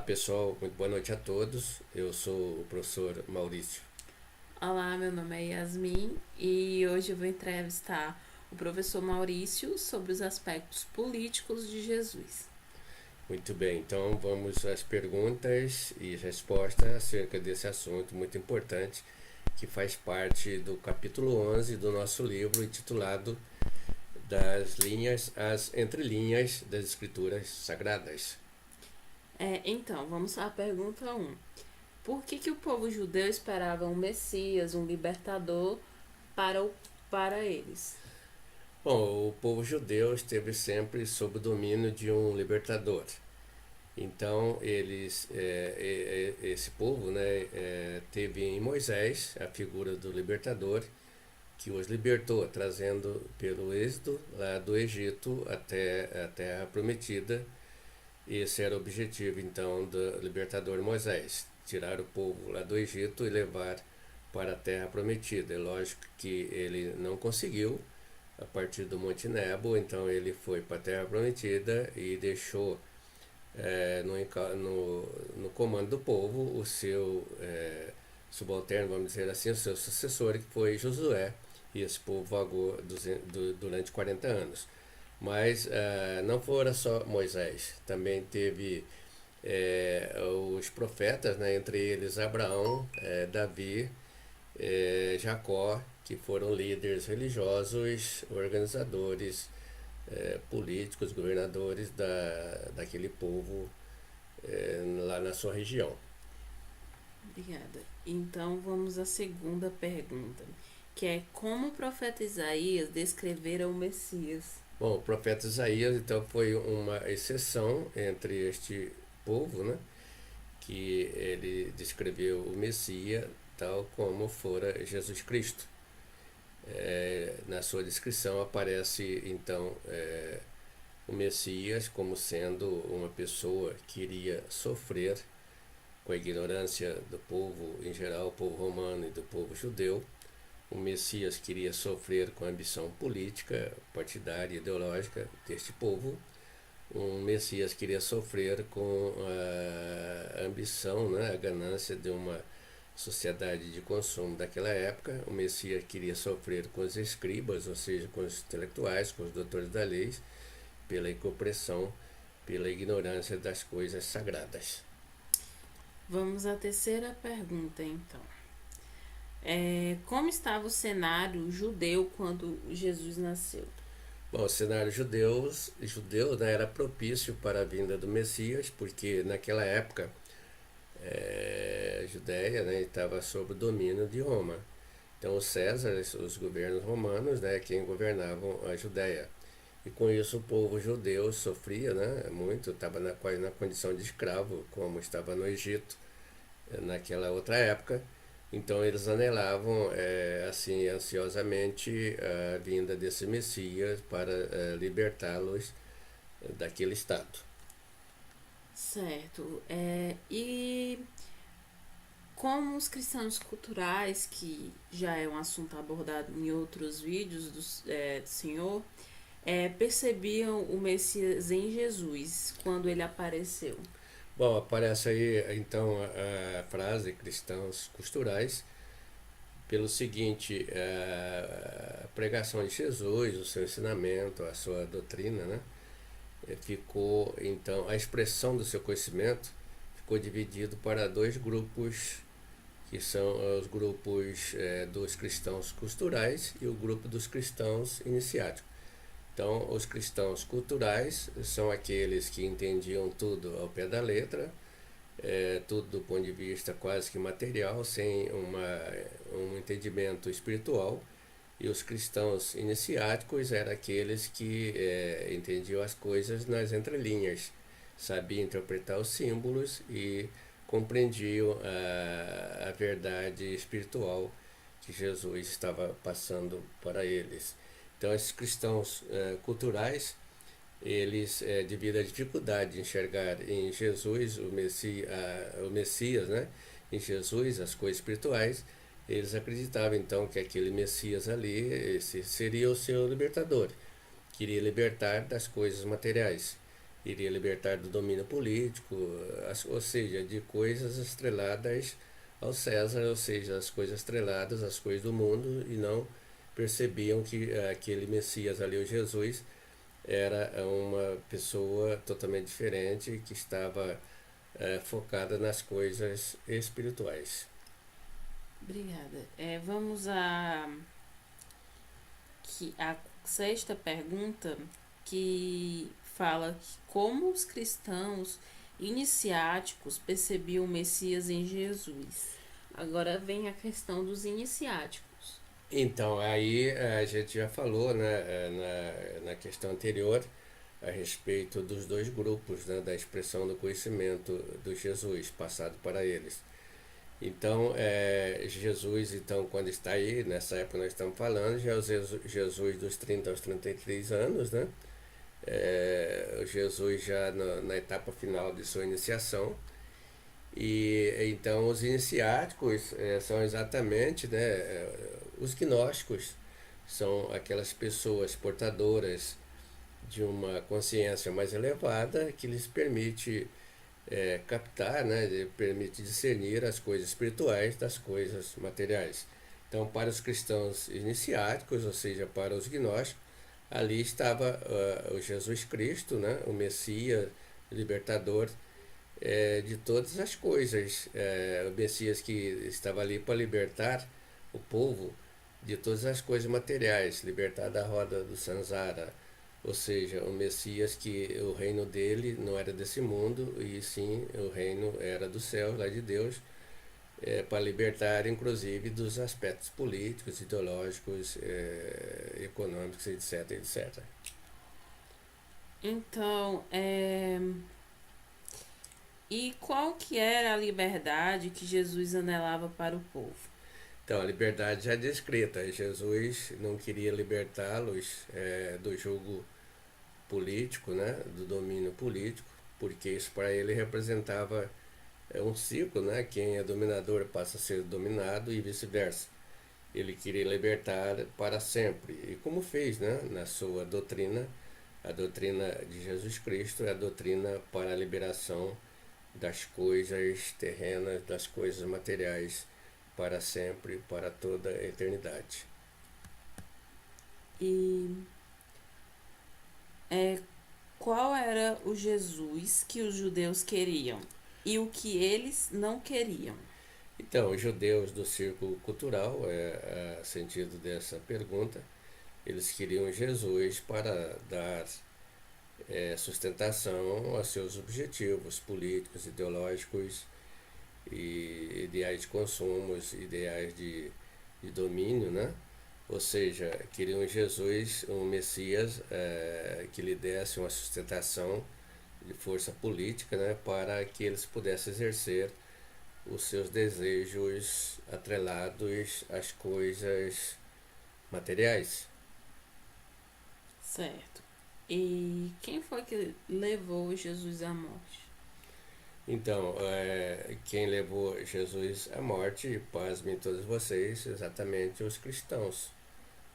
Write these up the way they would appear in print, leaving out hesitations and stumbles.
Pessoal, muito boa noite a todos. Eu sou o professor Maurício. Olá, meu nome é Yasmin e hoje eu vou entrevistar o professor Maurício sobre os aspectos políticos de Jesus. Muito bem, então vamos às perguntas e respostas acerca desse assunto muito importante que faz parte do capítulo 11 do nosso livro intitulado Das Linhas às Entrelinhas das Escrituras Sagradas. Então, vamos à pergunta 1. Por que o povo judeu esperava um Messias, um libertador para, para eles? Bom, o povo judeu esteve sempre sob o domínio de um libertador. Então esse povo, né, teve em Moisés a figura do libertador que os libertou, trazendo pelo êxodo lá do Egito até a Terra Prometida. Esse era o objetivo então do libertador Moisés, tirar o povo lá do Egito e levar para a Terra Prometida. É lógico que ele não conseguiu a partir do Monte Nebo, então ele foi para a Terra Prometida e deixou no comando do povo o seu subalterno, vamos dizer assim, o seu sucessor, que foi Josué, e esse povo vagou durante 40 anos. Mas não fora só Moisés, também teve os profetas, né, entre eles Abraão, Davi, Jacó, que foram líderes religiosos, organizadores, políticos, governadores daquele povo lá na sua região. Obrigada. Então, vamos à segunda pergunta, que é como o profeta Isaías descrevera o Messias? Bom, o profeta Isaías então foi uma exceção entre este povo, né, que ele descreveu o Messias tal como fora Jesus Cristo. Na sua descrição aparece então o Messias como sendo uma pessoa que iria sofrer com a ignorância do povo em geral, o povo romano e do povo judeu. O Messias queria sofrer com a ambição política, partidária e ideológica deste povo. O Messias queria sofrer com a ambição, né, a ganância de uma sociedade de consumo daquela época. O Messias queria sofrer com os escribas, ou seja, com os intelectuais, com os doutores da lei, pela incompreensão, pela ignorância das coisas sagradas. Vamos à terceira pergunta, então. Como estava o cenário judeu quando Jesus nasceu? Bom, o cenário judeu, né, era propício para a vinda do Messias, porque naquela época a Judéia, né, estava sob o domínio de Roma. Então os Césares, os governos romanos, né, quem governavam a Judéia. E com isso o povo judeu sofria, né, muito, estava quase na condição de escravo, como estava no Egito naquela outra época. Então eles anelavam assim ansiosamente a vinda desse Messias para libertá-los daquele estado. Certo. E como os cristãos culturais, que já é um assunto abordado em outros vídeos do Senhor, percebiam o Messias em Jesus quando ele apareceu? Bom, aparece aí então a frase cristãos culturais pelo seguinte: a pregação de Jesus, o seu ensinamento, a sua doutrina, né, ficou então a expressão do seu conhecimento ficou dividido para dois grupos que são os grupos dos cristãos culturais e o grupo dos cristãos iniciáticos. Então, os cristãos culturais são aqueles que entendiam tudo ao pé da letra, tudo do ponto de vista quase que material, sem um entendimento espiritual. E os cristãos iniciáticos eram aqueles que entendiam as coisas nas entrelinhas, sabiam interpretar os símbolos e compreendiam a verdade espiritual que Jesus estava passando para eles. Então, esses cristãos culturais, eles, devido à dificuldade de enxergar em Jesus o Messias, né, em Jesus as coisas espirituais, eles acreditavam então que aquele Messias ali esse seria o seu libertador, queria libertar das coisas materiais. iria libertar do domínio político, ou seja, de coisas estreladas ao César, ou seja, as coisas estreladas, as coisas do mundo, e não percebiam que aquele Messias ali, o Jesus, era uma pessoa totalmente diferente que estava focada nas coisas espirituais. Obrigada. Vamos a sexta pergunta, que fala que como os cristãos iniciáticos percebiam o Messias em Jesus. Agora vem a questão dos iniciáticos. Então, aí a gente já falou, né, na questão anterior a respeito dos dois grupos, né, da expressão do conhecimento do Jesus passado para eles. Então, Jesus, então, quando está aí, nessa época nós estamos falando, já é o Jesus dos 30 aos 33 anos, né? O Jesus já na etapa final de sua iniciação. E então os iniciáticos são exatamente, né, os gnósticos, são aquelas pessoas portadoras de uma consciência mais elevada que lhes permite captar, né, permite discernir as coisas espirituais das coisas materiais. Então, para os cristãos iniciáticos, ou seja, para os gnósticos, ali estava o Jesus Cristo, né, o Messias, o libertador de todas as coisas. O Messias que estava ali para libertar o povo de todas as coisas materiais, libertar da roda do Sansara, ou seja, o Messias que o reino dele não era desse mundo, e sim o reino era do céu, lá de Deus, para libertar inclusive dos aspectos políticos, ideológicos, econômicos, etc, etc. Então, e qual que era a liberdade que Jesus anelava para o povo? Então, a liberdade já é descrita. Jesus não queria libertá-los do jugo político, né, do domínio político, porque isso para ele representava um ciclo, né, quem é dominador passa a ser dominado e vice-versa. Ele queria libertar para sempre, e como fez, né, na sua doutrina, a doutrina de Jesus Cristo é a doutrina para a liberação das coisas terrenas, das coisas materiais, para sempre, para toda a eternidade. E qual era o Jesus que os judeus queriam e o que eles não queriam? Então, os judeus do círculo cultural, é sentido dessa pergunta, eles queriam Jesus para dar sustentação a seus objetivos políticos, ideológicos e ideais de consumo, ideais de domínio, né? Ou seja, queriam Jesus, um Messias, que lhe desse uma sustentação de força política, né, para que eles pudessem exercer os seus desejos atrelados às coisas materiais. Certo. E quem foi que levou Jesus à morte? Então, quem levou Jesus à morte, pasmem todos vocês, exatamente os cristãos,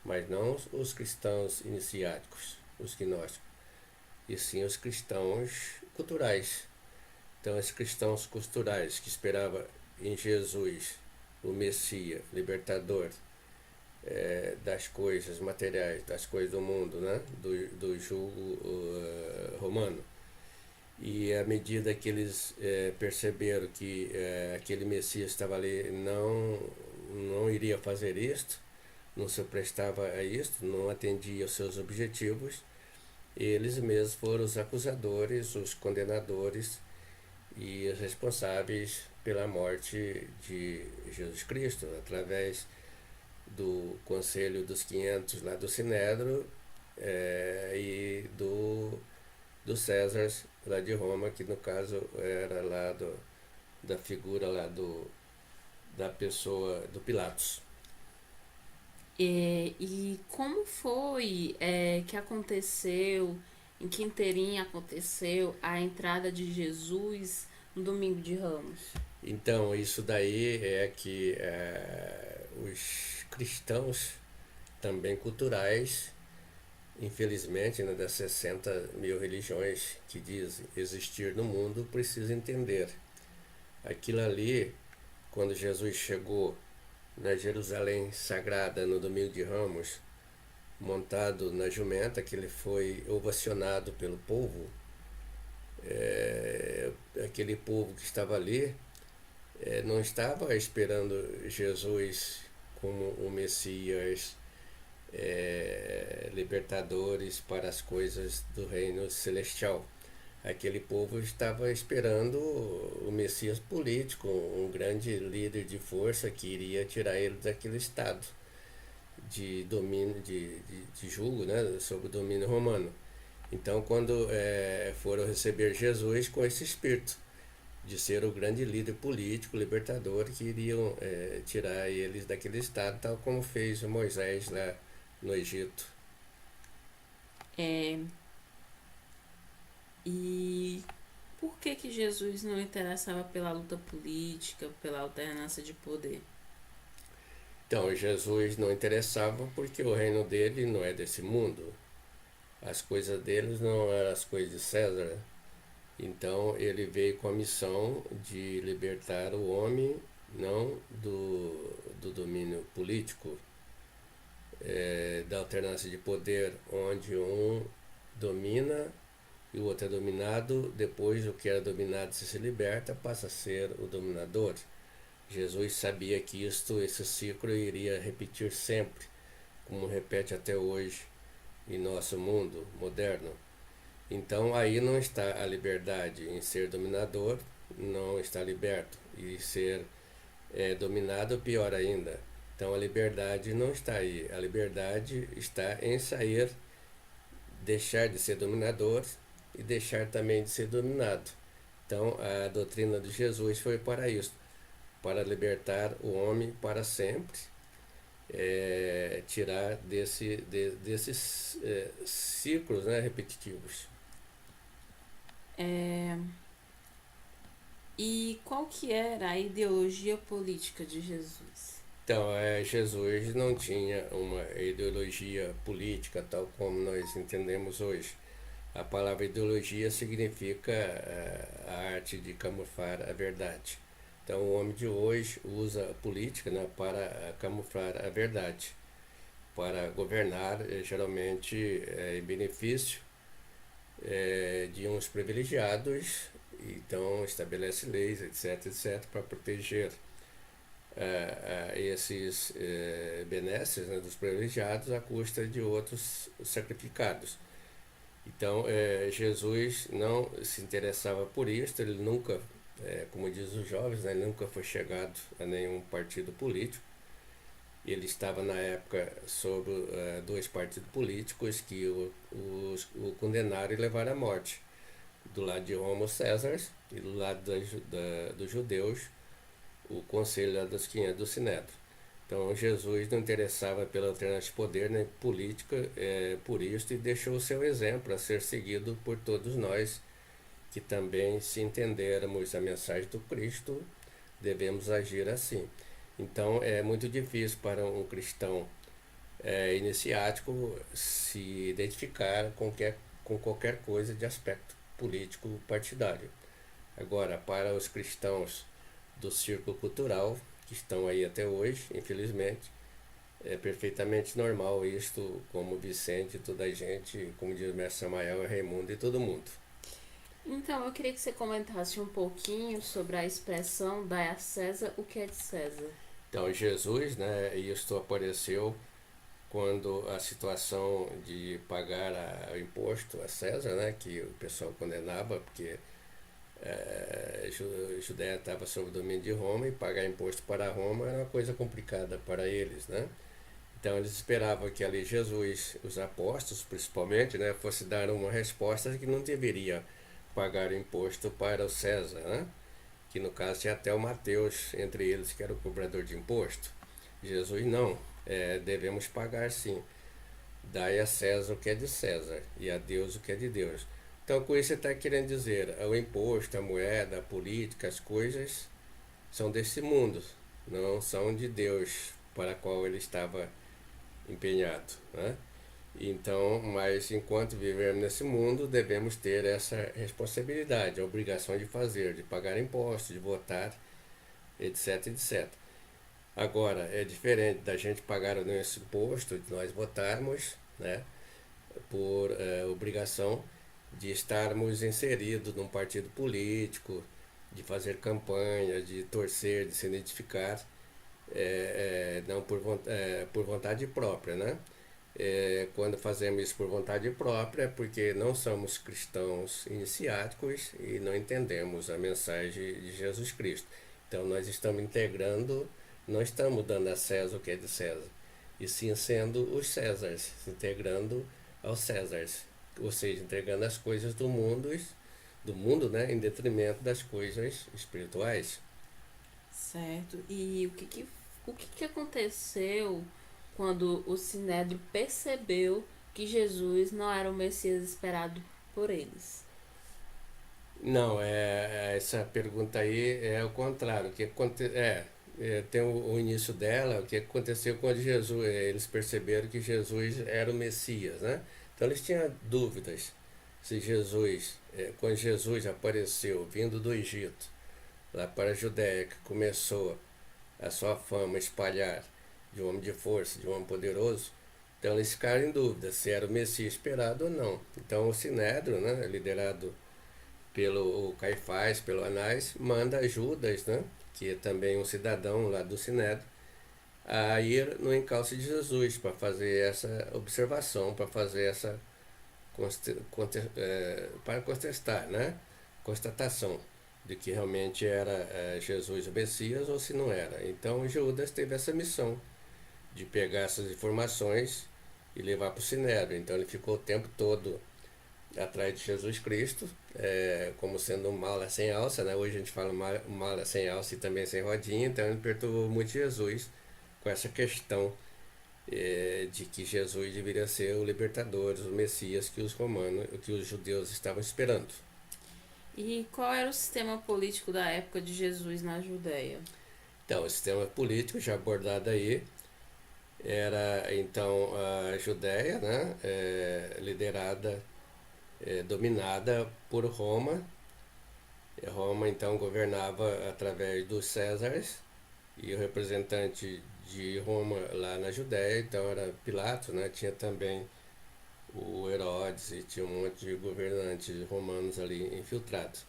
mas não os cristãos iniciáticos, os gnósticos, e sim os cristãos culturais. Então, esses cristãos culturais que esperavam em Jesus, o Messias, libertador das coisas materiais, das coisas do mundo, né? do jugo romano. E à medida que eles perceberam que aquele Messias estava ali, não iria fazer isto, não se prestava a isto, não atendia aos seus objetivos, eles mesmos foram os acusadores, os condenadores e os responsáveis pela morte de Jesus Cristo, através do Conselho dos 500 lá do Sinédrio e do César lá de Roma, que no caso era lá da figura lá da pessoa do Pilatos. E como foi que aconteceu, em que inteirinho aconteceu a entrada de Jesus no Domingo de Ramos? Então, isso daí é que os cristãos, também culturais, infelizmente, né, das 60 mil religiões que dizem existir no mundo, precisa entender. Aquilo ali, quando Jesus chegou na Jerusalém Sagrada no Domingo de Ramos, montado na jumenta, que ele foi ovacionado pelo povo, aquele povo que estava ali não estava esperando Jesus como o Messias libertadores para as coisas do reino celestial. Aquele povo estava esperando o Messias político, um grande líder de força que iria tirar ele daquele estado de domínio, de julgo, né, sob o domínio romano. Então, quando foram receber Jesus com esse espírito de ser o grande líder político, libertador, que iriam tirar eles daquele estado, tal como fez Moisés lá no Egito. É, e por que que Jesus não interessava pela luta política, pela alternância de poder? Então, Jesus não interessava porque o reino dele não é desse mundo. As coisas deles não eram as coisas de César. Então, ele veio com a missão de libertar o homem, não do domínio político, da alternância de poder, onde um domina e o outro é dominado. Depois, o que era dominado, se liberta, passa a ser o dominador. Jesus sabia que esse ciclo iria repetir sempre, como repete até hoje em nosso mundo moderno. Então aí não está a liberdade em ser dominador, não está liberto, e ser dominado, pior ainda. Então a liberdade não está aí, a liberdade está em sair, deixar de ser dominador e deixar também de ser dominado. Então a doutrina de Jesus foi para isso, para libertar o homem para sempre, tirar desses ciclos, né, repetitivos. É, e qual que era a ideologia política de Jesus? Então, Jesus não tinha uma ideologia política tal como nós entendemos hoje. A palavra ideologia significa a arte de camuflar a verdade. Então, o homem de hoje usa a política, né, para camuflar a verdade, para governar, geralmente em benefício de uns privilegiados. Então, estabelece leis, etc., etc., para proteger esses benesses, né, dos privilegiados à custa de outros sacrificados. Então, Jesus não se interessava por isso, ele nunca, como diz os jovens, né, ele nunca foi chegado a nenhum partido político. Ele estava na época sob dois partidos políticos que o condenaram e levaram à morte. Do lado de Roma, os Césares, e do lado dos judeus, o conselho dos 500 do Sinédrio. Então Jesus não interessava pela alternância de poder nem política por isso, e deixou o seu exemplo a ser seguido por todos nós que também, se entendermos a mensagem do Cristo, devemos agir assim. Então é muito difícil para um cristão iniciático se identificar com qualquer coisa de aspecto político partidário. Agora, para os cristãos do círculo cultural, que estão aí até hoje, infelizmente, é perfeitamente normal isto, como Vicente e toda a gente, como diz o mestre Samael, Raimundo e todo mundo. Então, eu queria que você comentasse um pouquinho sobre a expressão "dai a César o que é de César". Então, Jesus, né, isto apareceu quando a situação de pagar o imposto a César, né, que o pessoal condenava, porque a Judéia estava sob o domínio de Roma, e pagar imposto para Roma era uma coisa complicada para eles, né? Então eles esperavam que ali Jesus, os apóstolos principalmente, né, fosse dar uma resposta que não deveria pagar o imposto para o César, né? Que no caso tinha até o Mateus entre eles, que era o cobrador de imposto. Jesus não, devemos pagar sim. Dai a César o que é de César e a Deus o que é de Deus. Então, com isso, você está querendo dizer, o imposto, a moeda, a política, as coisas são desse mundo, não são de Deus para a qual ele estava empenhado, né? Então, mas enquanto vivemos nesse mundo, devemos ter essa responsabilidade, a obrigação de fazer, de pagar impostos, de votar, etc, etc. Agora, é diferente da gente pagar esse imposto, de nós votarmos, né, por obrigação de estarmos inseridos num partido político, de fazer campanha, de torcer, de se identificar, não por vontade própria, né? Quando fazemos isso por vontade própria, é porque não somos cristãos iniciáticos e não entendemos a mensagem de Jesus Cristo. Então nós estamos integrando, não estamos dando a César o que é de César, e sim sendo os Césares, se integrando aos Césares, ou seja, entregando as coisas do mundo, né, em detrimento das coisas espirituais. Certo. E o que aconteceu quando o Sinédrio percebeu que Jesus não era o Messias esperado por eles? Não, essa pergunta aí é o contrário. Tem o início dela, o que aconteceu quando Jesus, eles perceberam que Jesus era o Messias, né? Então eles tinham dúvidas se Jesus, quando Jesus apareceu vindo do Egito, lá para a Judéia, que começou a sua fama espalhar de um homem de força, de um homem poderoso, então eles ficaram em dúvida se era o Messias esperado ou não. Então o Sinédrio, né, liderado pelo Caifás, pelo Anás, manda Judas, né, que é também um cidadão lá do Sinédrio, a ir no encalço de Jesus para fazer essa observação, para fazer essa para contestar, né, constatação de que realmente era Jesus o Messias ou se não era. Então Judas teve essa missão de pegar essas informações e levar para o Sinédrio. Então ele ficou o tempo todo atrás de Jesus Cristo, como sendo um mala sem alça, né? Hoje a gente fala mala sem alça e também sem rodinha, então ele perturbou muito Jesus com essa questão de que Jesus deveria ser o libertador, o Messias que os romanos, que os judeus estavam esperando. E qual era o sistema político da época de Jesus na Judéia? Então, o sistema político já abordado aí era então a Judéia, né, liderada, dominada por Roma. Roma então governava através dos Césares e o representante de Roma lá na Judéia, então era Pilatos, né? Tinha também o Herodes e tinha um monte de governantes romanos ali infiltrados.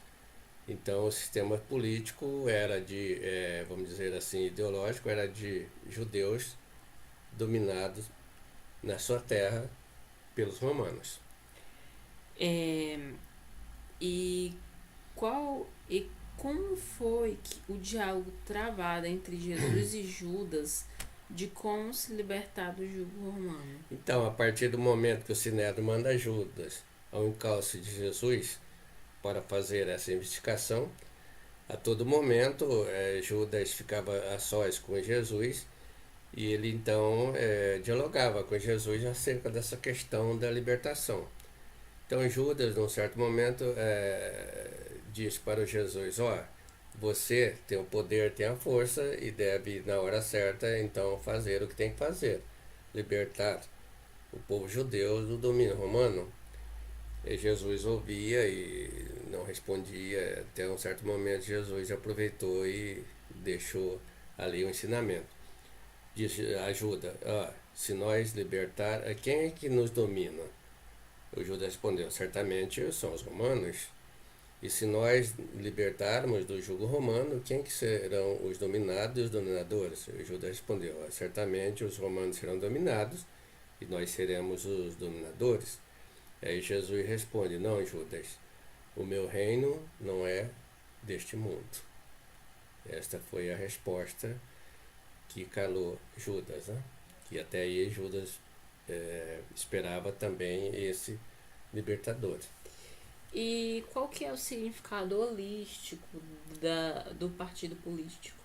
Então o sistema político era de, vamos dizer assim, ideológico, era de judeus dominados na sua terra pelos romanos. É, e e como foi que o diálogo travado entre Jesus e Judas de como se libertar do jugo romano? Então, a partir do momento que o Sinédrio manda Judas ao encalço de Jesus para fazer essa investigação, a todo momento Judas ficava a sós com Jesus e ele então dialogava com Jesus acerca dessa questão da libertação. Então Judas, num certo momento, diz para o Jesus: ó, você tem o poder, tem a força e deve, na hora certa, então fazer o que tem que fazer, libertar o povo judeu do domínio romano. E Jesus ouvia e não respondia. Até um certo momento, Jesus aproveitou e deixou ali o ensinamento. Diz, ajuda, se nós libertar, quem é que nos domina? O Judas respondeu: certamente são os romanos. E se nós libertarmos do jugo romano, quem que serão os dominados e os dominadores? O Judas respondeu: certamente os romanos serão dominados e nós seremos os dominadores. Aí Jesus responde: não, Judas, o meu reino não é deste mundo. Esta foi a resposta que calou Judas, né? Que até aí Judas esperava também esse libertador. E qual que é o significado holístico do partido político?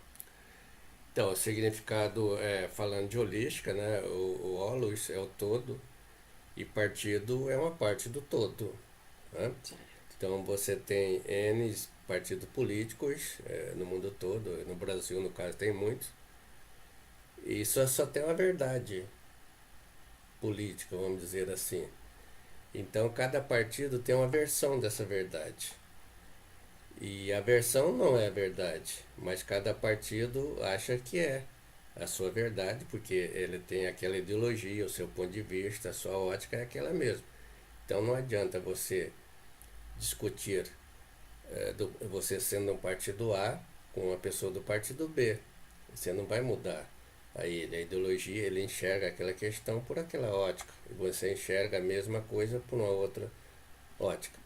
Então, o significado, falando de holística, né? O holos é o todo e partido é uma parte do todo, né? Então você tem N partidos políticos no mundo todo, no Brasil no caso tem muitos, e isso só tem uma verdade, política, vamos dizer assim. Então cada partido tem uma versão dessa verdade. E a versão não é a verdade, mas cada partido acha que é a sua verdade, porque ele tem aquela ideologia, o seu ponto de vista, a sua ótica é aquela mesma. Então não adianta você discutir você sendo um partido A com uma pessoa do partido B. Você não vai mudar a ele. A ideologia, ele enxerga aquela questão por aquela ótica. E você enxerga a mesma coisa por uma outra ótica.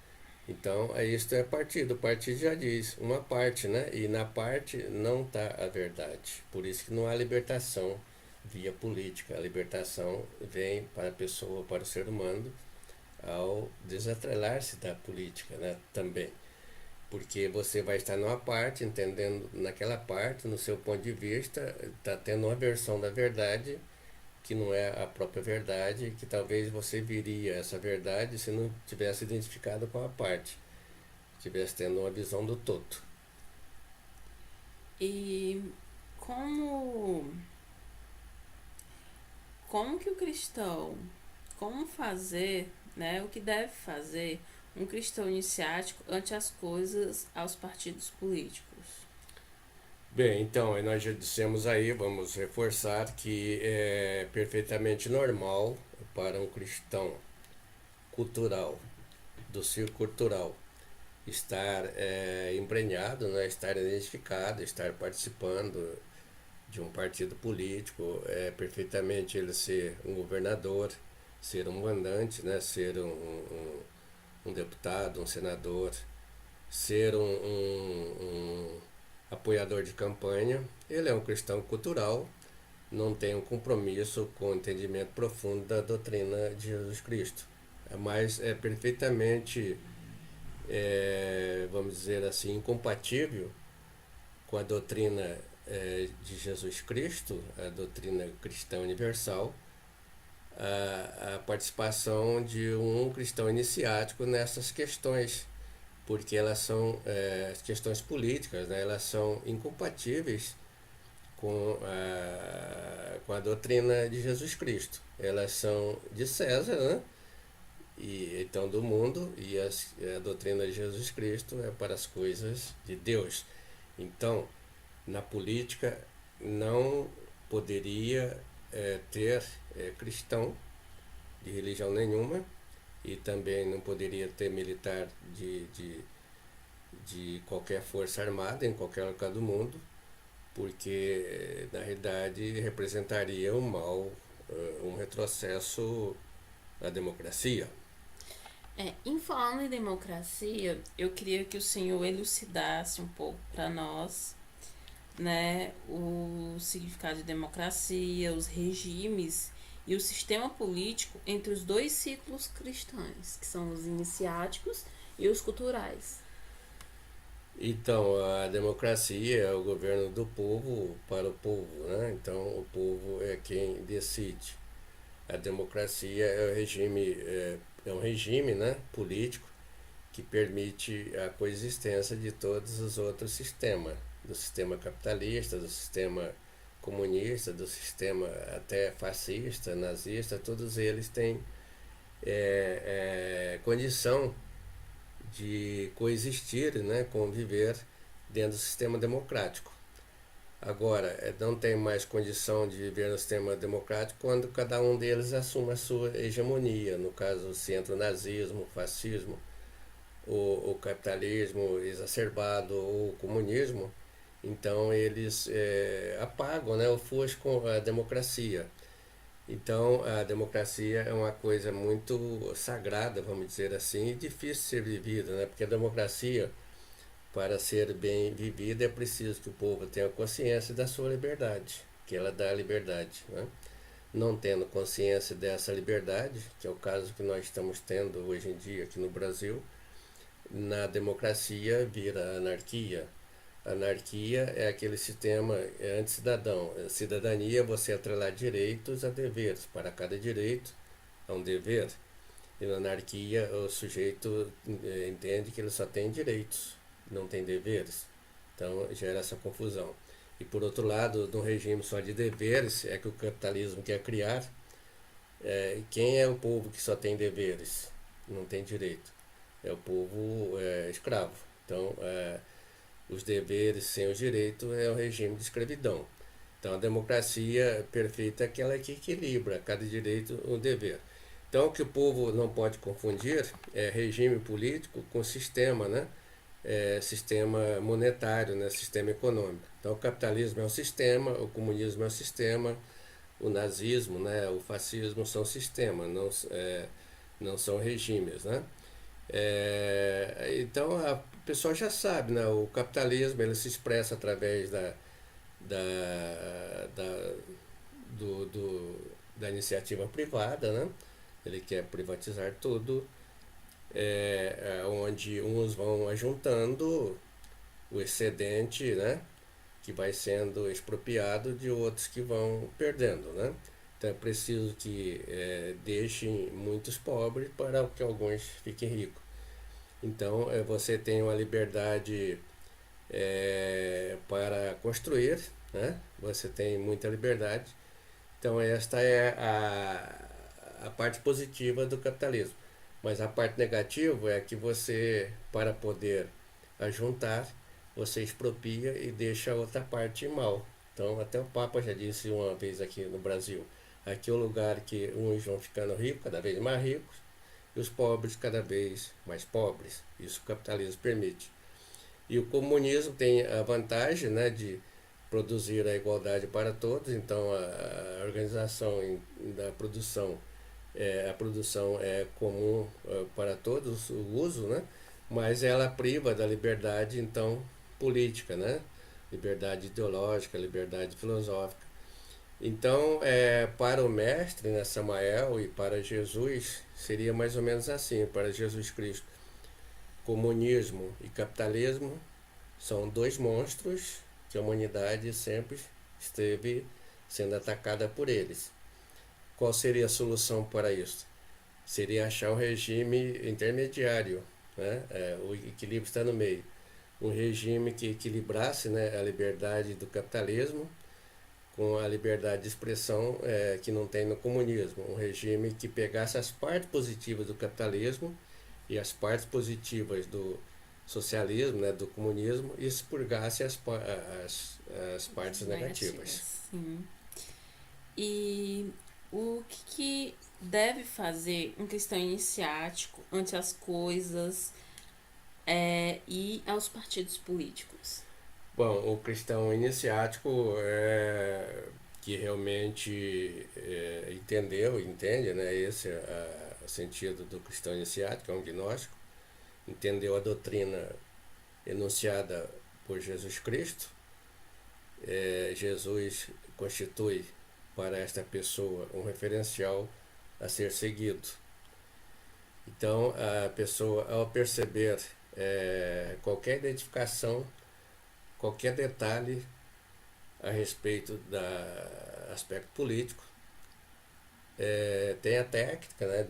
Então, isto é partido. O partido já diz uma parte, né? E na parte não está a verdade. Por isso que não há libertação via política. A libertação vem para a pessoa, para o ser humano, ao desatrelar-se da política, né? Também. Porque você vai estar numa parte, entendendo naquela parte, no seu ponto de vista, está tendo uma versão da verdade que não é a própria verdade, que talvez você viria essa verdade se não tivesse identificado com a parte, tivesse tendo uma visão do todo. E como como que o cristão, como fazer, né, o que deve fazer um cristão iniciático ante as coisas aos partidos políticos? Bem, então, nós já dissemos aí, vamos reforçar que é perfeitamente normal para um cristão cultural, do círculo cultural, estar embrenhado, né, estar identificado, estar participando de um partido político, perfeitamente ele ser um governador, ser um mandante, né, ser um deputado, um senador, ser um apoiador de campanha. Ele é um cristão cultural, não tem um compromisso com o entendimento profundo da doutrina de Jesus Cristo, mas é perfeitamente, vamos dizer assim, incompatível com a doutrina de Jesus Cristo, a doutrina cristã universal, a participação de um cristão iniciático nessas questões, porque elas são questões políticas, né? Elas são incompatíveis com a doutrina de Jesus Cristo. Elas são de César, né? E então do mundo, e a doutrina de Jesus Cristo é para as coisas de Deus. Então, na política não poderia ter cristão de religião nenhuma, e também não poderia ter militar de qualquer força armada em qualquer lugar do mundo, porque na realidade representaria um mal, um retrocesso à democracia. Em falando em democracia, eu queria que o senhor elucidasse um pouco para nós, né, o significado de democracia, os regimes e o sistema político entre os dois ciclos cristãos, que são os iniciáticos e os culturais. Então, a democracia é o governo do povo para o povo, né? Então, o povo é quem decide. A democracia é um regime, né, político que permite a coexistência de todos os outros sistemas, do sistema capitalista, do sistema comunista, do sistema até fascista, nazista, todos eles têm condição de coexistir, né, conviver dentro do sistema democrático. Agora, não tem mais condição de viver no sistema democrático quando cada um deles assume a sua hegemonia. No caso, se entra o nazismo, o fascismo, o capitalismo exacerbado ou o comunismo, então eles apagam, né, ofuscam a democracia. Então a democracia é uma coisa muito sagrada, vamos dizer assim, e difícil de ser vivida, né? Porque a democracia, para ser bem vivida, é preciso que o povo tenha consciência da sua liberdade, que ela dá a liberdade, né? Não tendo consciência dessa liberdade, que é o caso que nós estamos tendo hoje em dia aqui no Brasil, na democracia vira anarquia. Anarquia é aquele sistema anti-cidadão. Cidadania é você atrelar direitos a deveres. Para cada direito há um dever. E na anarquia o sujeito entende que ele só tem direitos, não tem deveres. Então gera essa confusão. E por outro lado, num regime só de deveres, é que o capitalismo quer criar, Quem é o povo que só tem deveres, não tem direito? É o povo escravo. Então, os deveres sem os direitos é o regime de escravidão. Então, a democracia perfeita é aquela que equilibra cada direito o dever. Então, o que o povo não pode confundir é regime político com sistema, né? Sistema monetário, né? Sistema econômico. Então, o capitalismo é um sistema, o comunismo é um sistema, o nazismo, né? O fascismo são sistemas, não são regimes, né? Então, a pessoa já sabe, né? O capitalismo ele se expressa através da, do, do, da iniciativa privada, né? Ele quer privatizar tudo, onde uns vão ajuntando o excedente, né? Que vai sendo expropriado de outros que vão perdendo, né? Então é preciso que deixem muitos pobres para que alguns fiquem ricos. Então você tem uma liberdade para construir, né? Você tem muita liberdade. Então esta é a parte positiva do capitalismo. Mas a parte negativa é que você, para poder ajuntar, você expropria e deixa a outra parte mal. Então até o Papa já disse uma vez aqui no Brasil, aqui é o lugar que uns vão ficando ricos, cada vez mais ricos, e os pobres cada vez mais pobres. Isso o capitalismo permite. E o comunismo tem a vantagem, né, de produzir a igualdade para todos, então a organização da produção, a produção é comum para todos, o uso, né, mas ela priva da liberdade, então, política, né, liberdade ideológica, liberdade filosófica. Então, para o mestre, né, Samael, e para Jesus, seria mais ou menos assim, para Jesus Cristo. Comunismo e capitalismo são dois monstros que a humanidade sempre esteve sendo atacada por eles. Qual seria a solução para isso? Seria achar um regime intermediário, né? O equilíbrio está no meio. Um regime que equilibrasse, né, a liberdade do capitalismo com a liberdade de expressão que não tem no comunismo. Um regime que pegasse as partes positivas do capitalismo e as partes positivas do socialismo, né, do comunismo, e expurgasse as partes negativas. Sim. E o que deve fazer um cristão iniciático ante as coisas e aos partidos políticos? Bom, o cristão iniciático que realmente entende, né, esse é o sentido do cristão iniciático, é um gnóstico, entendeu a doutrina enunciada por Jesus Cristo. Jesus constitui para esta pessoa um referencial a ser seguido. Então, a pessoa, ao perceber qualquer identificação, qualquer detalhe a respeito do aspecto político, tem a técnica, né,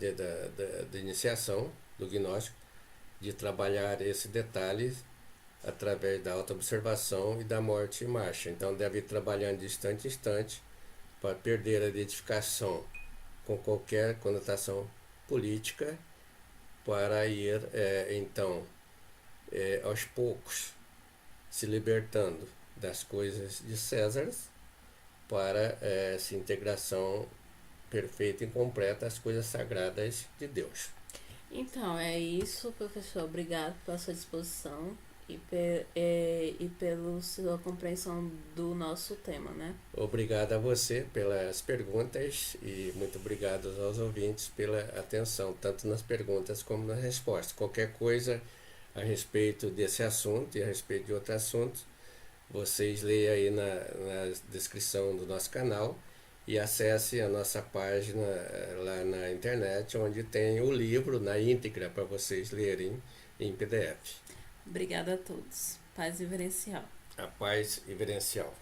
de iniciação do gnóstico, de trabalhar esse detalhe através da autoobservação e da morte em marcha. Então deve ir trabalhando de instante em instante para perder a identificação com qualquer conotação política, para ir então aos poucos se libertando das coisas de César para essa integração perfeita e completa às coisas sagradas de Deus. Então, é isso, professor. Obrigado pela sua disposição e pela sua compreensão do nosso tema, né? Obrigado a você pelas perguntas e muito obrigado aos ouvintes pela atenção, tanto nas perguntas como nas respostas. Qualquer coisa a respeito desse assunto e a respeito de outros assuntos, vocês leiam aí na descrição do nosso canal e acesse a nossa página lá na internet, onde tem o livro na íntegra para vocês lerem em PDF. Obrigada a todos. Paz reverencial. A paz reverencial.